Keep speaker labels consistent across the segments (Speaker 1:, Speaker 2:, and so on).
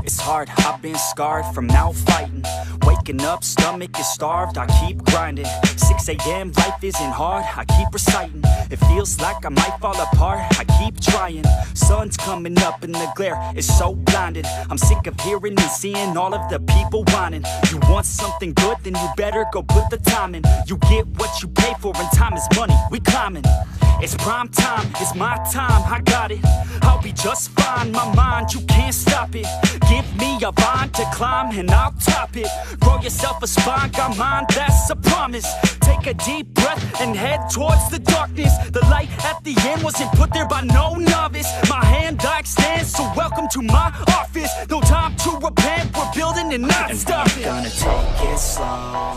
Speaker 1: It's hard, I've been scarred from out fighting. Waking up, stomach is starved, I keep grinding. 6 a.m, life isn't hard, I keep reciting. It feels like I might fall apart, I keep trying. Sun's coming up and the glare is so blinded. I'm sick of hearing and seeing all of the people whining. You want something good, then you better go put the time in. You get what you pay for and time is money, we climbing. It's prime time, it's my time, I got it. I'll be just fine, my mind, you can't stop it. Give me a vine to climb and I'll top it. Grow yourself a spine, got mine, that's a promise. Take a deep breath and head towards the darkness. The light at the end wasn't put there by no novice. My hand I extend, so welcome to my office. No time to repent, we're building and not stopping.
Speaker 2: We're gonna take it slow,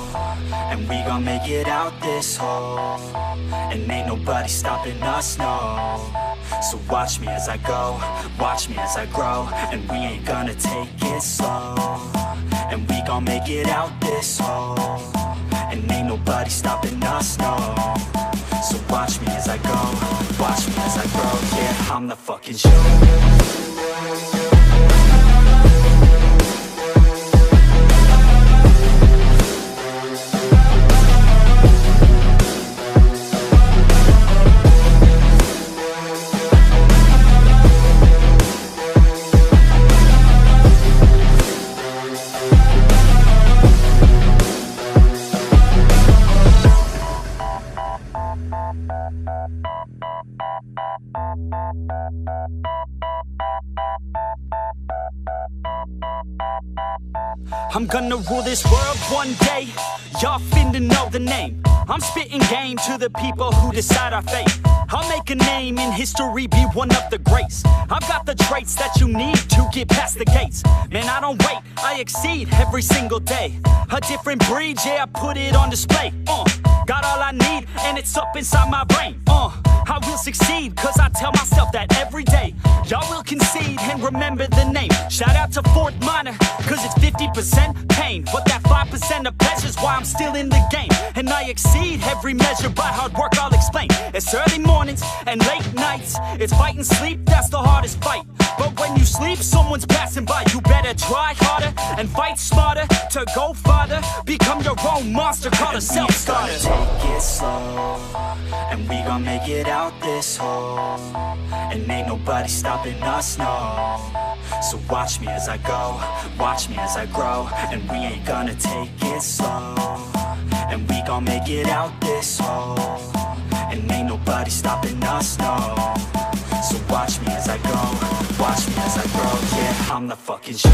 Speaker 2: and we gon' make it out this hole. And ain't nobody stopping us, no. So watch me as I go, watch me as I grow. And we ain't gonna take it slow, and we gon' make it out this hole. And ain't nobody stopping us, no. So watch me as I go, watch me as I grow. Yeah, I'm the fucking show.
Speaker 1: I'm gonna rule this world one day. Y'all finna know the name. I'm spitting game to the people who decide our fate. I'll make a name in history, be one of the greats. I've got the traits that you need to get past the gates. Man, I don't wait, I exceed every single day. A different breed, yeah, I put it on display. Got all I need, and it's up inside my brain. I will succeed, cause I tell myself that every day. Y'all will concede and remember the name. Shout out to Fort Minor, cause it's 50% pain. But that 5% of pleasure's why I'm still in the game. And I exceed every measure by hard work, I'll explain. It's early mornings and late nights. It's fight and sleep, that's the hardest fight. But when you sleep, someone's passing by. You better try harder and fight smarter to go farther. Become your own monster, call a self-starter.
Speaker 2: Take it slow, and we gon' make it out this hole. And ain't nobody stopping us, no. So watch me as I go, watch me as I grow. And we ain't gonna take it slow, and we gon' make it out this hole. And ain't nobody stopping us, no. So watch me as I go, watch me as I grow. Yeah, I'm the fucking show.